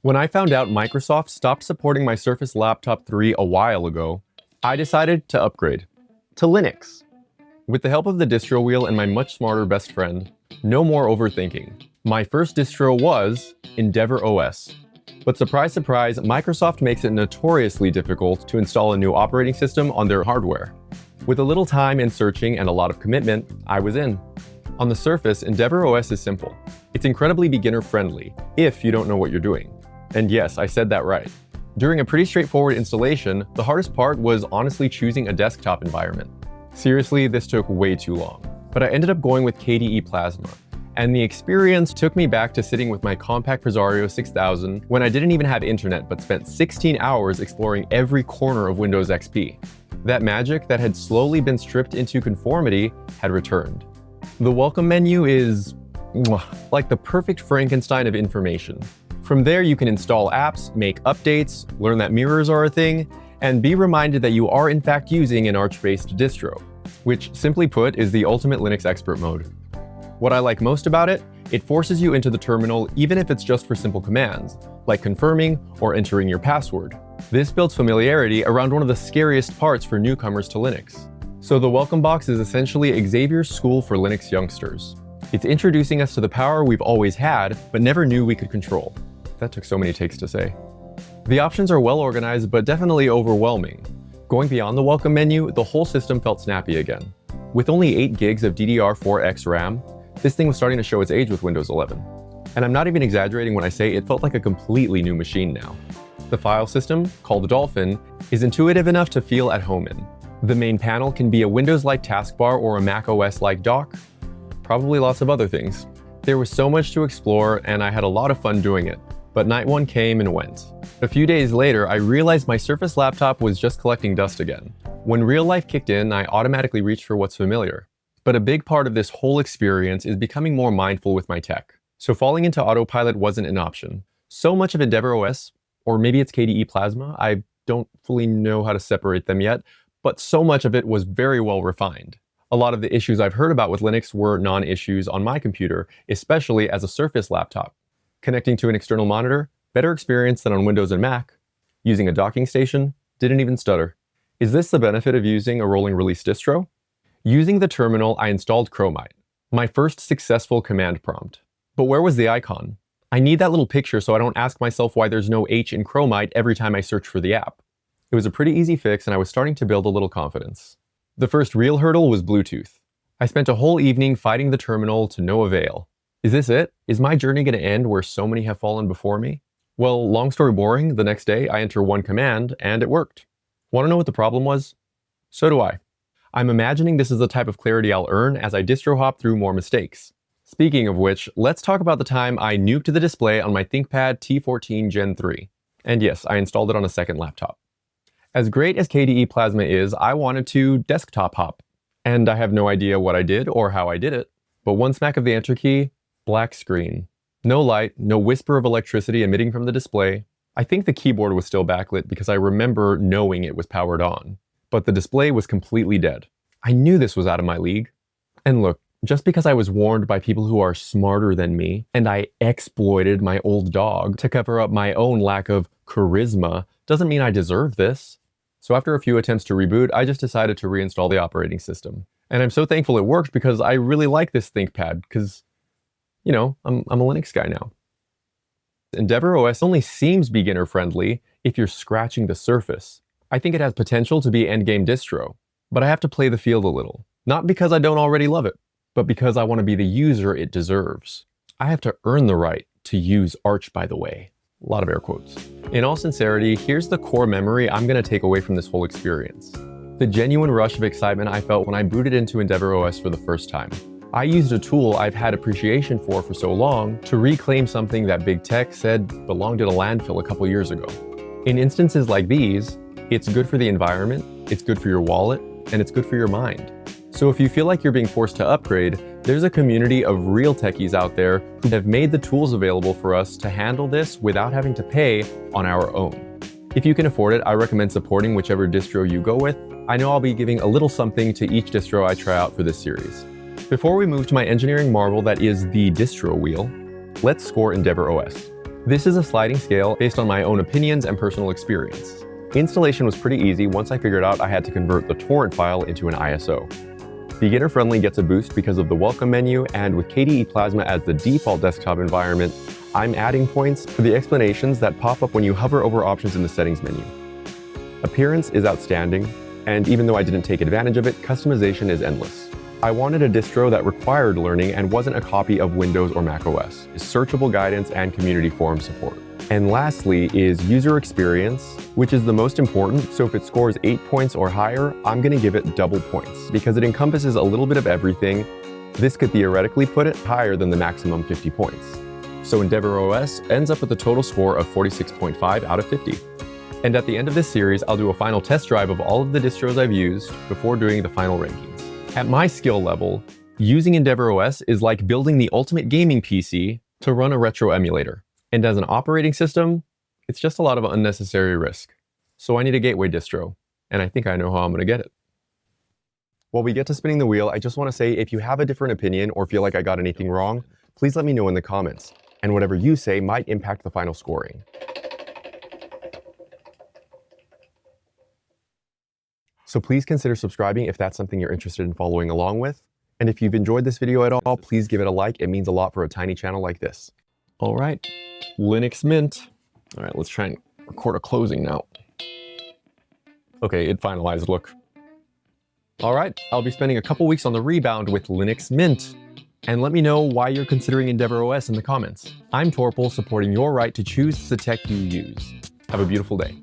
When I found out Microsoft stopped supporting my Surface Laptop 3 a while ago, I decided to upgrade to Linux. With the help of the Distro Wheel and my much smarter best friend, no more overthinking. My first distro was EndeavourOS. But surprise, surprise, Microsoft makes it notoriously difficult to install a new operating system on their hardware. With a little time and searching and a lot of commitment, I was in. On the surface, EndeavourOS is simple. It's incredibly beginner-friendly, if you don't know what you're doing. And yes, I said that right. During a pretty straightforward installation, the hardest part was honestly choosing a desktop environment. Seriously, this took way too long. But I ended up going with KDE Plasma. And the experience took me back to sitting with my compact Presario 6000 when I didn't even have internet but spent 16 hours exploring every corner of Windows XP. That magic that had slowly been stripped into conformity had returned. The welcome menu is like the perfect Frankenstein of information. From there, you can install apps, make updates, learn that mirrors are a thing, and be reminded that you are in fact using an Arch-based distro, which simply put is the ultimate Linux expert mode. What I like most about it, it forces you into the terminal even if it's just for simple commands, like confirming or entering your password. This builds familiarity around one of the scariest parts for newcomers to Linux. So the welcome box is essentially Xavier's school for Linux youngsters. It's introducing us to the power we've always had, but never knew we could control. That took so many takes to say. The options are well organized, but definitely overwhelming. Going beyond the welcome menu, the whole system felt snappy again. With only 8 gigs of DDR4X RAM, this thing was starting to show its age with Windows 11. And I'm not even exaggerating when I say it felt like a completely new machine now. The file system, called Dolphin, is intuitive enough to feel at home in. The main panel can be a Windows-like taskbar or a macOS-like dock. Probably lots of other things. There was so much to explore, and I had a lot of fun doing it. But night one came and went. A few days later, I realized my Surface laptop was just collecting dust again. When real life kicked in, I automatically reached for what's familiar. But a big part of this whole experience is becoming more mindful with my tech. So falling into autopilot wasn't an option. So much of EndeavourOS, or maybe it's KDE Plasma, I don't fully know how to separate them yet, but so much of it was very well refined. A lot of the issues I've heard about with Linux were non-issues on my computer, especially as a Surface laptop. Connecting to an external monitor, better experience than on Windows and Mac. Using a docking station, didn't even stutter. Is this the benefit of using a rolling release distro? Using the terminal, I installed Chromite, my first successful command prompt. But where was the icon? I need that little picture so I don't ask myself why there's no H in Chromite every time I search for the app. It was a pretty easy fix and I was starting to build a little confidence. The first real hurdle was Bluetooth. I spent a whole evening fighting the terminal to no avail. Is this it? Is my journey going to end where so many have fallen before me? Well, long story boring, the next day I enter one command and it worked. Want to know what the problem was? So do I. I'm imagining this is the type of clarity I'll earn as I distro hop through more mistakes. Speaking of which, let's talk about the time I nuked the display on my ThinkPad T14 Gen 3. And yes, I installed it on a second laptop. As great as KDE Plasma is, I wanted to desktop hop. And I have no idea what I did or how I did it. But one smack of the enter key, black screen. No light, no whisper of electricity emitting from the display. I think the keyboard was still backlit because I remember knowing it was powered on. But the display was completely dead. I knew this was out of my league. And look, just because I was warned by people who are smarter than me, and I exploited my old dog to cover up my own lack of charisma, doesn't mean I deserve this. So after a few attempts to reboot, I just decided to reinstall the operating system. And I'm so thankful it worked because I really like this ThinkPad, because you know, I'm a Linux guy now. EndeavourOS only seems beginner-friendly if you're scratching the surface. I think it has potential to be endgame distro, but I have to play the field a little. Not because I don't already love it, but because I want to be the user it deserves. I have to earn the right to use Arch, by the way. A lot of air quotes. In all sincerity, here's the core memory I'm going to take away from this whole experience. The genuine rush of excitement I felt when I booted into EndeavourOS for the first time. I used a tool I've had appreciation for so long to reclaim something that big tech said belonged in a landfill a couple years ago. In instances like these, it's good for the environment, it's good for your wallet, and it's good for your mind. So if you feel like you're being forced to upgrade, there's a community of real techies out there who have made the tools available for us to handle this without having to pay on our own. If you can afford it, I recommend supporting whichever distro you go with. I know I'll be giving a little something to each distro I try out for this series. Before we move to my engineering marvel that is the Distro Wheel, let's score EndeavourOS. This is a sliding scale based on my own opinions and personal experience. Installation was pretty easy once I figured out I had to convert the torrent file into an ISO. Beginner Friendly gets a boost because of the welcome menu, and with KDE Plasma as the default desktop environment, I'm adding points for the explanations that pop up when you hover over options in the settings menu. Appearance is outstanding, and even though I didn't take advantage of it, customization is endless. I wanted a distro that required learning and wasn't a copy of Windows or macOS, searchable guidance and community forum support. And lastly is user experience, which is the most important, so if it scores 8 points or higher, I'm gonna give it double points. Because it encompasses a little bit of everything, this could theoretically put it higher than the maximum 50 points. So EndeavourOS ends up with a total score of 46.5 out of 50. And at the end of this series, I'll do a final test drive of all of the distros I've used before doing the final rankings. At my skill level, using EndeavourOS is like building the ultimate gaming PC to run a retro emulator. And as an operating system, it's just a lot of unnecessary risk. So I need a gateway distro, and I think I know how I'm gonna get it. While we get to spinning the wheel, I just wanna say if you have a different opinion or feel like I got anything wrong, please let me know in the comments, and whatever you say might impact the final scoring. So please consider subscribing if that's something you're interested in following along with. And if you've enjoyed this video at all, please give it a like. It means a lot for a tiny channel like this. All right, Linux Mint. All right, let's try and record a closing now. Okay, it finalized, look. All right, I'll be spending a couple weeks on the rebound with Linux Mint. And let me know why you're considering EndeavourOS in the comments. I'm Torpal, supporting your right to choose the tech you use. Have a beautiful day.